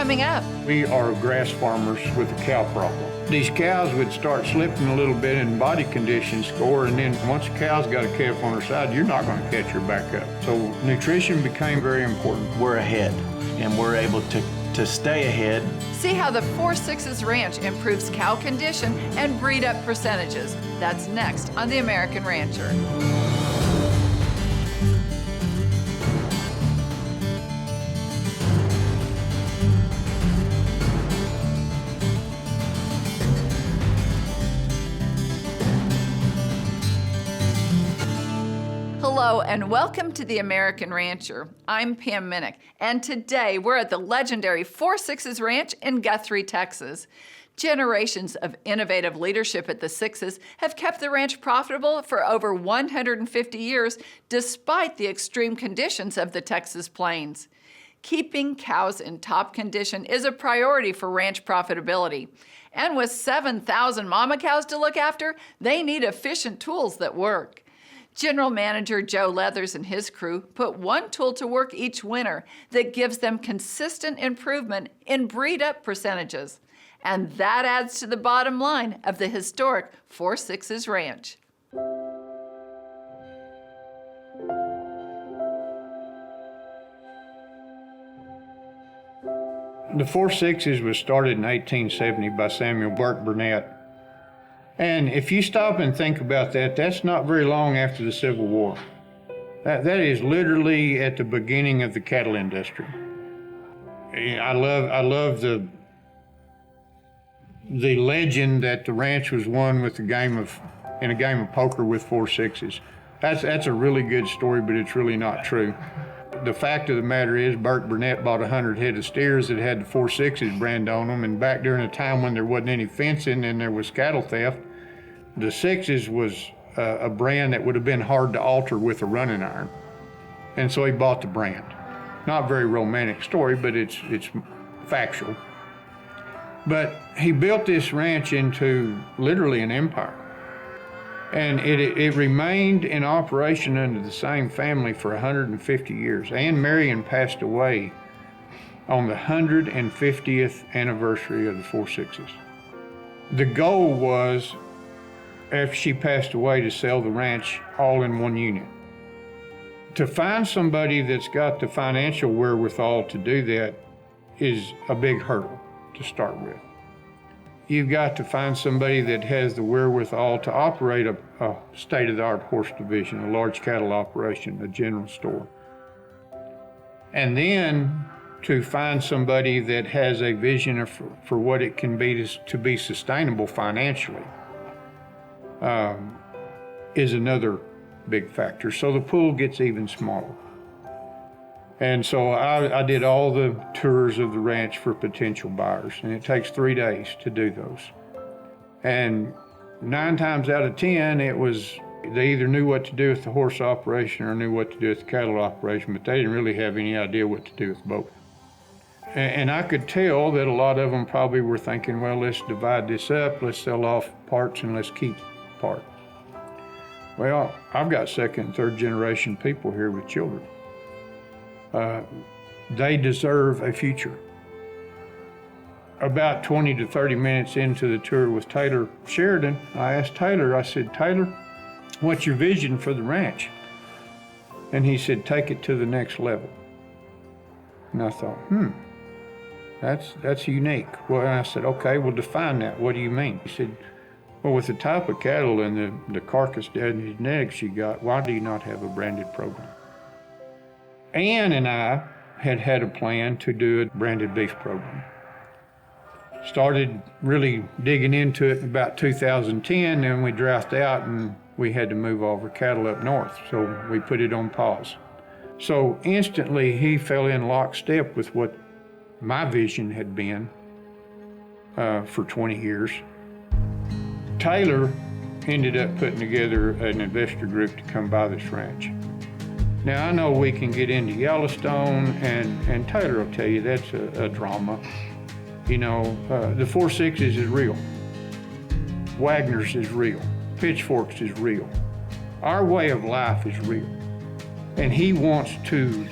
coming up. We are grass farmers with a cow problem. These cows would start slipping a little bit in body condition score, and then once a cow's got a calf on her side, you're not going to catch her back up. So nutrition became very important. We're ahead, and we're able to stay ahead. See how the 4-6's Ranch improves cow condition and breed up percentages. That's next on The American Rancher. Hello and welcome to The American Rancher. I'm Pam Minnick, and today we're at the legendary 4-6's Ranch in Guthrie, Texas. Generations of innovative leadership at the Sixes have kept the ranch profitable for over 150 years, despite the extreme conditions of the Texas plains. Keeping cows in top condition is a priority for ranch profitability. And with 7,000 mama cows to look after, they need efficient tools that work. General Manager Joe Leathers and his crew put one tool to work each winter that gives them consistent improvement in breed-up percentages. And that adds to the bottom line of the historic 4-6's Ranch. The 4-6's was started in 1870 by Samuel Burke Burnett. And if you stop and think about that, that's not very long after the Civil War. That is literally at the beginning of the cattle industry. I love the legend that the ranch was won in a game of poker with 4-6's. That's a really good story, but it's really not true. The fact of the matter is, Burke Burnett bought 100 head of steers that had the 4-6's brand on them, and back during a time when there wasn't any fencing and there was cattle theft, the 6's was a brand that would have been hard to alter with a running iron. And so he bought the brand. Not a very romantic story, but it's factual. But he built this ranch into literally an empire. And it remained in operation under the same family for 150 years. Ann Marion passed away on the 150th anniversary of the 4-6's. The goal was, after she passed away, to sell the ranch all in one unit. To find somebody that's got the financial wherewithal to do that is a big hurdle to start with. You've got to find somebody that has the wherewithal to operate a state-of-the-art horse division, a large cattle operation, a general store. And then to find somebody that has a vision for what it can be to be sustainable financially is another big factor. So the pool gets even smaller. And so I did all the tours of the ranch for potential buyers, and it takes 3 days to do those. And 9 times out of 10, it was they either knew what to do with the horse operation or knew what to do with the cattle operation, but they didn't really have any idea what to do with both. And I could tell that a lot of them probably were thinking, well, let's divide this up, let's sell off parts and let's keep part. Well, I've got second and third generation people here with children. They deserve a future. About 20 to 30 minutes into the tour with Taylor Sheridan, I asked Taylor, I said, Taylor, what's your vision for the ranch? And he said, take it to the next level. And I thought, that's unique. Well, and I said, okay, well, define that. What do you mean? He said, well, with the type of cattle and the carcass genetics you got, why do you not have a branded program? Ann and I had a plan to do a branded beef program. Started really digging into it in about 2010, and we drought out and we had to move all of our cattle up north, so we put it on pause. So instantly he fell in lockstep with what my vision had been for 20 years. Taylor ended up putting together an investor group to come buy this ranch. Now, I know we can get into Yellowstone, and Taylor will tell you that's a drama. You know, the 4-6's is real. Wagner's is real. Pitchforks is real. Our way of life is real. And he wants to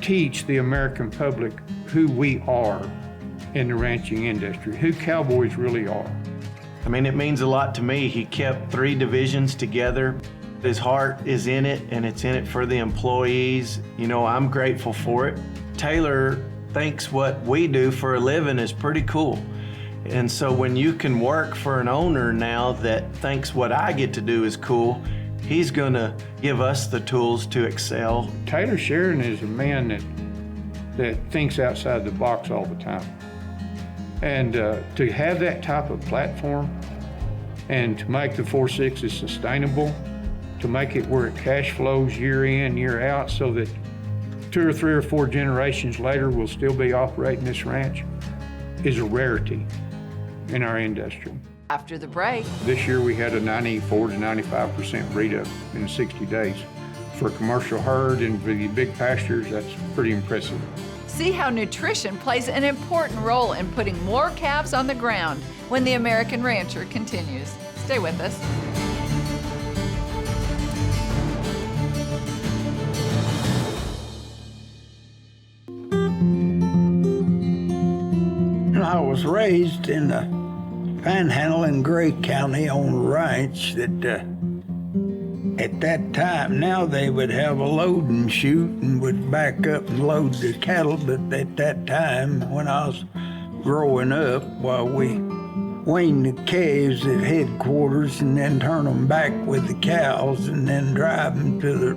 teach the American public who we are in the ranching industry, who cowboys really are. I mean, it means a lot to me. He kept 3 divisions together. His heart is in it, and it's in it for the employees. You know, I'm grateful for it. Taylor thinks what we do for a living is pretty cool. And so when you can work for an owner now that thinks what I get to do is cool, he's gonna give us the tools to excel. Taylor Sheridan is a man that thinks outside the box all the time. And to have that type of platform and to make the 4.6s sustainable, to make it where it cash flows year in, year out, so that 2 or 3 or 4 generations later we'll still be operating this ranch, is a rarity in our industry. After the break, This year we had a 94 to 95% breed up in 60 days. For a commercial herd and for the big pastures, that's pretty impressive. see how nutrition plays an important role in putting more calves on the ground when the American Rancher continues. Stay with us. I was raised in the Panhandle in Gray County on a ranch that at that time, now they would have a load and shoot and would back up and load the cattle, but at that time, when I was growing up, well, we weaned the calves at headquarters and then turn them back with the cows and then drive them to the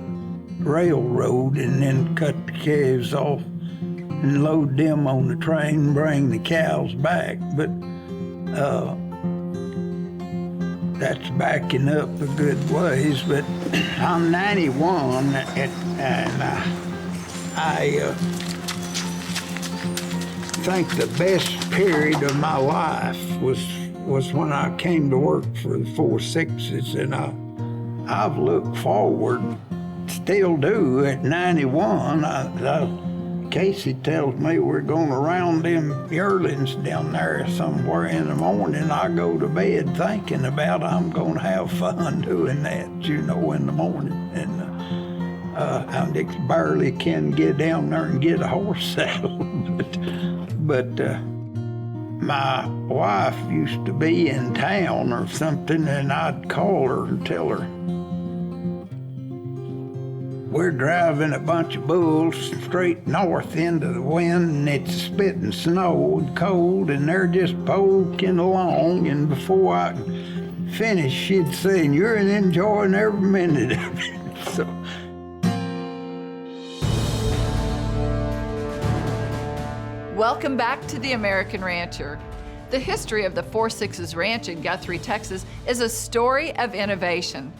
railroad and then cut the calves off and load them on the train and bring the cows back. But that's backing up a good ways. But I'm 91 and I think the best period of my life was when I came to work for the 4.6s, and I've looked forward, still do, at 91. Casey tells me we're going to round them yearlings down there somewhere in the morning. I go to bed thinking about I'm going to have fun doing that, in the morning. And I just barely can get down there and get a horse saddled. But my wife used to be in town or something, and I'd call her and tell her, we're driving a bunch of bulls straight north into the wind, and it's spitting snow and cold, and they're just poking along. And before I finish, she'd say, "You're enjoying every minute of it." So. Welcome back to the American Rancher. The history of the 4.6s Ranch in Guthrie, Texas is a story of innovation.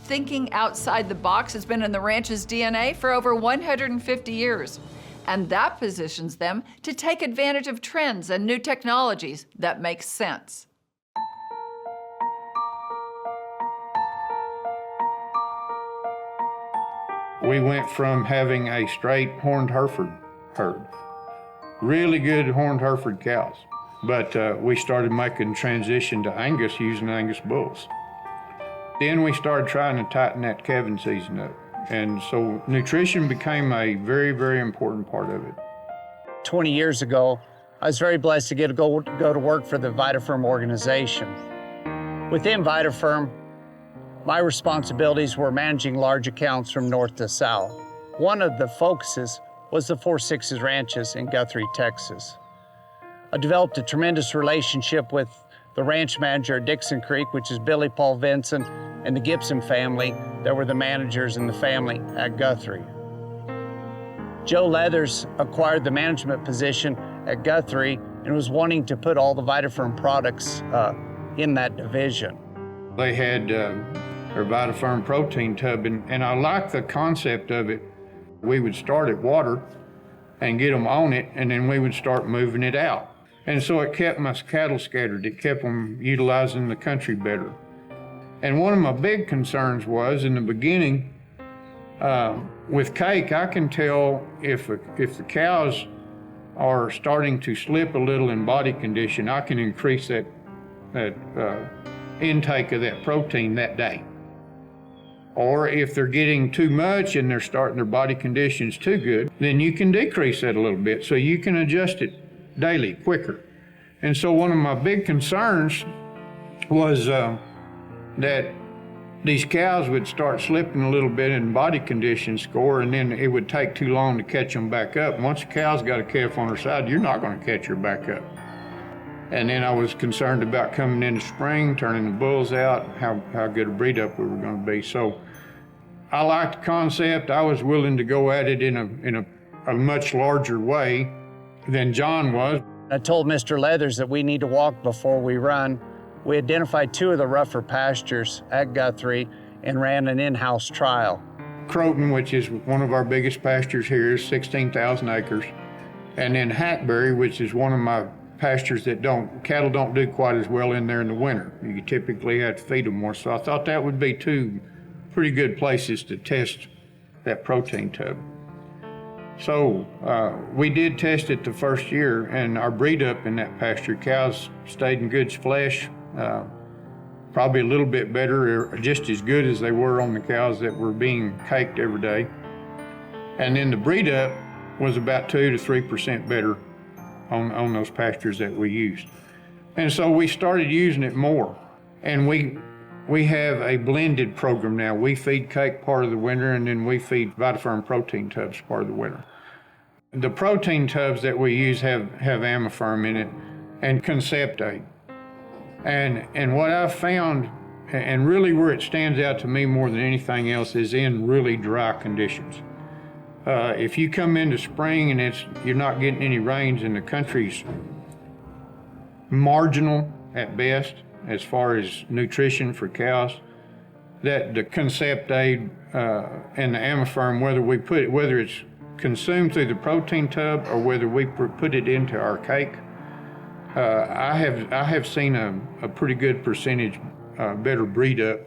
Thinking outside the box has been in the ranch's DNA for over 150 years, and that positions them to take advantage of trends and new technologies that make sense. We went from having a straight horned Hereford herd, really good horned Hereford cows, but we started making transition to Angus using Angus bulls. Then we started trying to tighten that calving season up. And so nutrition became a very, very important part of it. 20 years ago, I was very blessed to get to go to work for the VitaFirm organization. Within VitaFirm, my responsibilities were managing large accounts from north to south. One of the focuses was the 4.6s ranches in Guthrie, Texas. I developed a tremendous relationship with the ranch manager at Dixon Creek, which is Billy Paul Vinson, and the Gibson family that were the managers in the family at Guthrie. Joe Leathers acquired the management position at Guthrie and was wanting to put all the VitaFirm products in that division. They had their VitaFirm protein tub, and I like the concept of it. We would start at water and get them on it, and then we would start moving it out. And so it kept my cattle scattered. It kept them utilizing the country better. And one of my big concerns was, in the beginning, with cake, I can tell if the cows are starting to slip a little in body condition, I can increase that intake of that protein that day. Or if they're getting too much and they're starting their body conditions too good, then you can decrease that a little bit so you can adjust it daily quicker. And so one of my big concerns was that these cows would start slipping a little bit in body condition score, and then it would take too long to catch them back up. Once a cow's got a calf on her side, you're not going to catch her back up. And then I was concerned about coming into spring, turning the bulls out, how good a breed up we were going to be. So I liked the concept. I was willing to go at it in a much larger way than John was. I told Mr. Leathers that we need to walk before we run. We identified 2 of the rougher pastures at Guthrie and ran an in-house trial. Croton, which is one of our biggest pastures here, is 16,000 acres. And then Hackberry, which is one of my pastures that cattle don't do quite as well in there in the winter. You typically have to feed them more. So I thought that would be 2 pretty good places to test that protein tub. So we did test it the first year, and our breed up in that pasture, cows stayed in good flesh, probably a little bit better, or just as good as they were on the cows that were being caked every day. And then the breed up was about 2 to 3% better on those pastures that we used. And so we started using it more. And we have a blended program now. We feed cake part of the winter, and then we feed VitaFerm protein tubs part of the winter. The protein tubs that we use have Amaferm in it and Conceptate. And what I've found, and really where it stands out to me more than anything else, is in really dry conditions. If you come into spring and you're not getting any rains and the country's marginal at best as far as nutrition for cows, that the Conceptate and the Amaferm, whether it's consumed through the protein tub or whether we put it into our cake, I have seen a pretty good percentage better breed up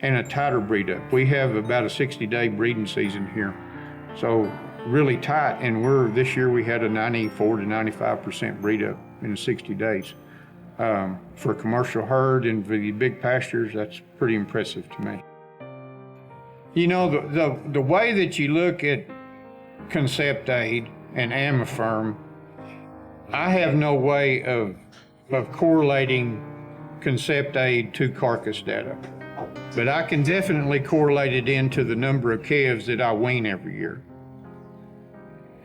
and a tighter breed up. We have about a 60-day breeding season here, so really tight. And this year we had a 94 to 95% breed up in 60 days. For a commercial herd and for the big pastures, that's pretty impressive to me. You know, the way that you look at Conceptate and Amaferm, I have no way of correlating Conceptate to carcass data, but I can definitely correlate it into the number of calves that I wean every year.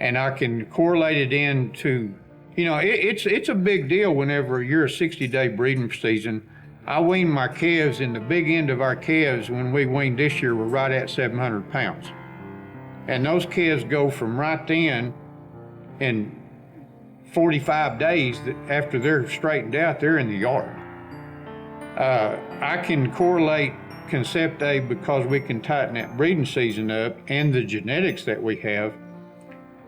And I can correlate it into, you know, it's a big deal whenever you're a 60-day breeding season. I wean my calves, and the big end of our calves when we weaned this year were right at 700 pounds. And those calves go from right then, in 45 days after they're straightened out, they're in the yard. I can correlate Conceptate because we can tighten that breeding season up and the genetics that we have.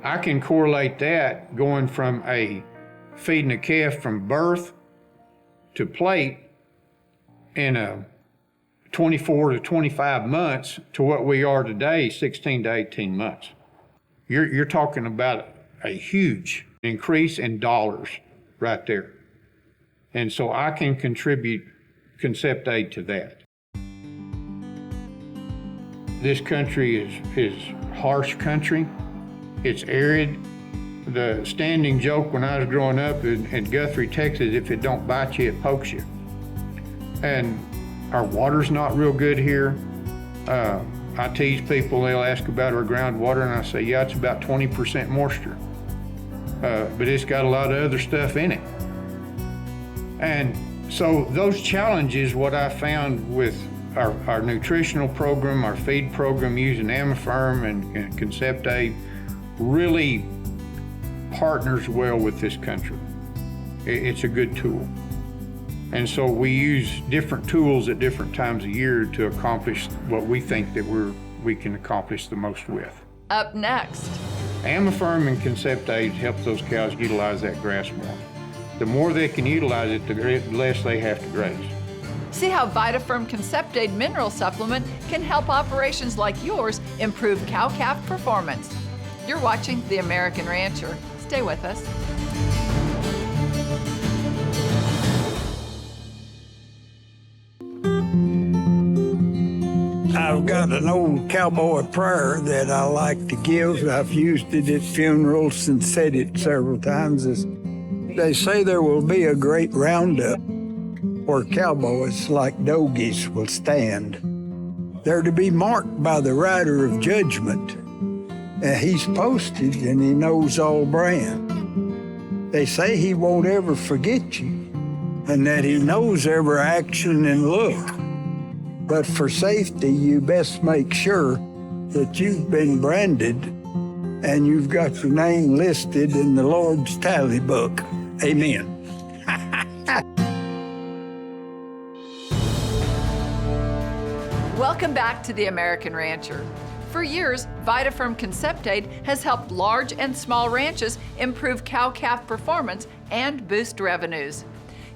I can correlate that going from feeding a calf from birth to plate in a 24 to 25 months to what we are today, 16 to 18 months. You're talking about a huge increase in dollars right there. And so I can contribute Conceptate to that. This country is harsh country. It's arid. The standing joke when I was growing up in Guthrie, Texas, if it don't bite you, it pokes you. And our water's not real good here. I tease people, they'll ask about our groundwater, and I say, yeah, it's about 20% moisture. But it's got a lot of other stuff in it. And so those challenges, what I found with our nutritional program, our feed program using Amaferm and Conceptate, really partners well with this country. It's a good tool. And so we use different tools at different times of year to accomplish what we think that we can accomplish the most with. Up next. Amaferm and Conceptate help those cows utilize that grass more. The more they can utilize it, the less they have to graze. See how VitaFerm Conceptate mineral supplement can help operations like yours improve cow-calf performance. You're watching The American Rancher. Stay with us. I I've got an old cowboy prayer that I like to give. I've used it at funerals and said it several times. They say there will be a great roundup where cowboys like dogies will stand. They're to be marked by the rider of judgment. He's posted and he knows all brand. They say he won't ever forget you and that he knows every action and look. But for safety, you best make sure that you've been branded and you've got your name listed in the Lord's tally book. Amen. Welcome back to The American Rancher. For years, VitaFerm Conceptaid has helped large and small ranches improve cow-calf performance and boost revenues.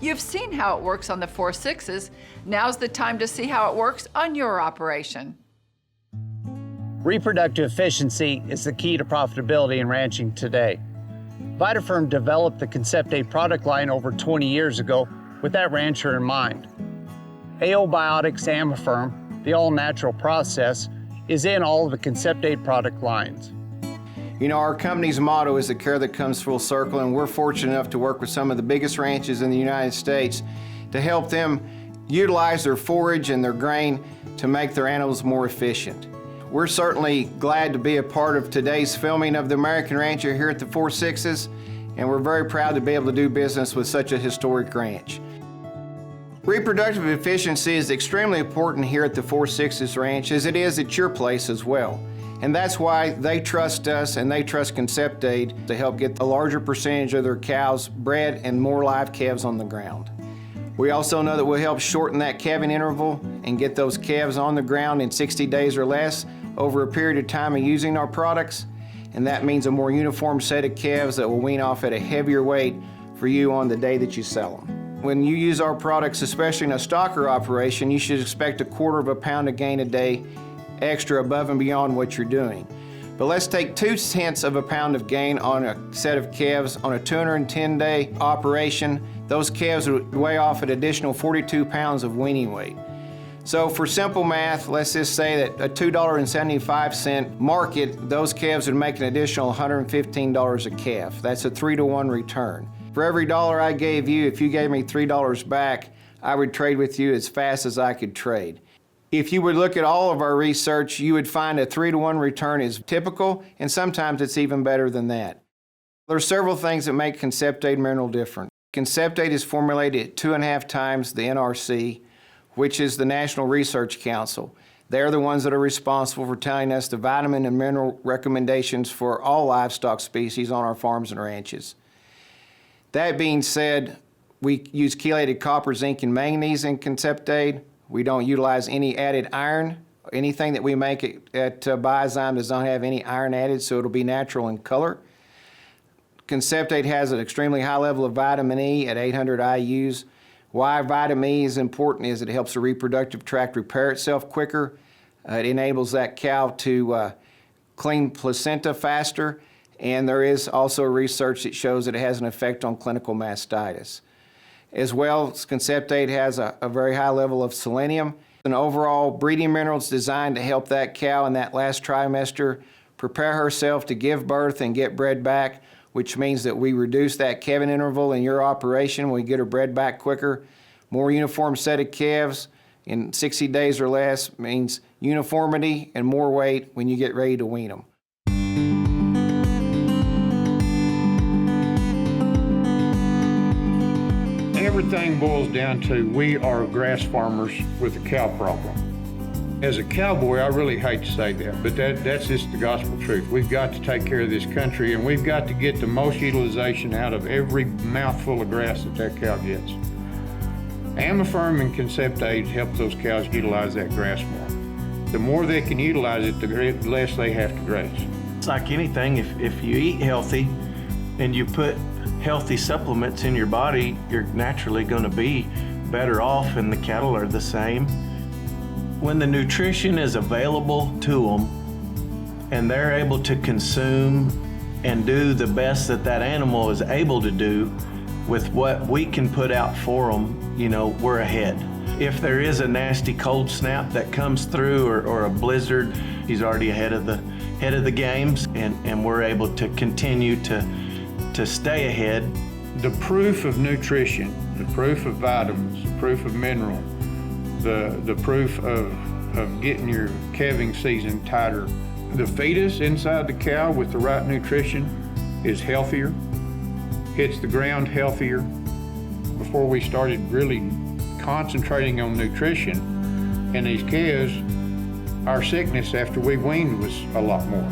You've seen how it works on the 4/6s. Now's the time to see how it works on your operation. Reproductive efficiency is the key to profitability in ranching today. VitaFerm developed the Conceptaid product line over 20 years ago with that rancher in mind. Aobiotics Amifirm, the all-natural process, is in all of the Conceptaid product lines. You know, our company's motto is the care that comes full circle, and we're fortunate enough to work with some of the biggest ranches in the United States to help them utilize their forage and their grain to make their animals more efficient. We're certainly glad to be a part of today's filming of the American Rancher here at the 4/6s, and we're very proud to be able to do business with such a historic ranch. Reproductive efficiency is extremely important here at the 4/6s Ranch, as it is at your place as well. And that's why they trust us and they trust Conceptaid to help get a larger percentage of their cows bred and more live calves on the ground. We also know that we'll help shorten that calving interval and get those calves on the ground in 60 days or less over a period of time of using our products. And that means a more uniform set of calves that will wean off at a heavier weight for you on the day that you sell them. When you use our products, especially in a stocker operation, you should expect 1/4 pound of gain a day extra above and beyond what you're doing. But let's take 2/10 pound of gain on a set of calves on a 210-day operation. Those calves would weigh off an additional 42 pounds of weaning weight. So for simple math, let's just say that a $2.75 market, those calves would make an additional $115 a calf. That's a 3-to-1 return. For every dollar I gave you, if you gave me $3 back, I would trade with you as fast as I could trade. If you would look at all of our research, you would find a 3-to-1 return is typical, and sometimes it's even better than that. There are several things that make Conceptaid mineral different. Conceptaid is formulated at 2.5 times the NRC, which is the National Research Council. They're the ones that are responsible for telling us the vitamin and mineral recommendations for all livestock species on our farms and ranches. That being said, we use chelated copper, zinc, and manganese in Conceptaid. We don't utilize any added iron. Anything that we make at BioZyme does not have any iron added, so it'll be natural in color. Conceptaid has an extremely high level of vitamin E at 800 IUs. Why vitamin E is important is it helps the reproductive tract repair itself quicker. It enables that cow to clean placenta faster, and there is also research that shows that it has an effect on clinical mastitis. As well, Conceptaid has a very high level of selenium. An overall breeding mineral is designed to help that cow in that last trimester prepare herself to give birth and get bred back, which means that we reduce that calving interval in your operation. We get her bred back quicker. More uniform set of calves in 60 days or less means uniformity and more weight when you get ready to wean them. Everything boils down to we are grass farmers with a cow problem. As a cowboy, I really hate to say that, but that's just the gospel truth. We've got to take care of this country, and we've got to get the most utilization out of every mouthful of grass that cow gets. Amifirm and Conceptaid help those cows utilize that grass more. The more they can utilize it, the less they have to graze. It's like anything, if you eat healthy and you put healthy supplements in your body, you're naturally going to be better off, and the cattle are the same. When the nutrition is available to them and they're able to consume and do the best that that animal is able to do with what we can put out for them, you know, we're ahead. If there is a nasty cold snap that comes through or a blizzard, he's already ahead of the games, and we're able to continue to stay ahead. The proof of nutrition, the proof of vitamins, the proof of mineral, the proof of getting your calving season tighter. The fetus inside the cow with the right nutrition is healthier, hits the ground healthier. Before we started really concentrating on nutrition in these calves, our sickness after we weaned was a lot more.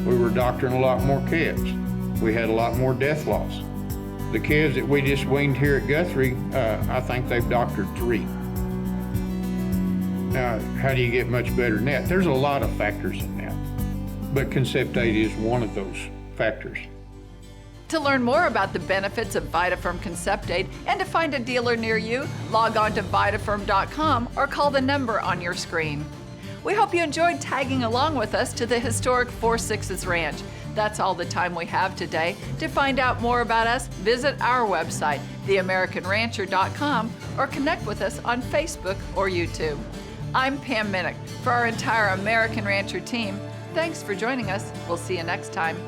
We were doctoring a lot more calves. We had a lot more death loss. The calves that we just weaned here at Guthrie, I think they've doctored 3. Now, how do you get much better than that? There's a lot of factors in that, but Conceptate is one of those factors. To learn more about the benefits of VitaFirm Conceptate and to find a dealer near you, log on to vitafirm.com or call the number on your screen. We hope you enjoyed tagging along with us to the historic 4 Sixes Ranch. That's all the time we have today. To find out more about us, visit our website, theamericanrancher.com, or connect with us on Facebook or YouTube. I'm Pam Minnick. For our entire American Rancher team, thanks for joining us. We'll see you next time.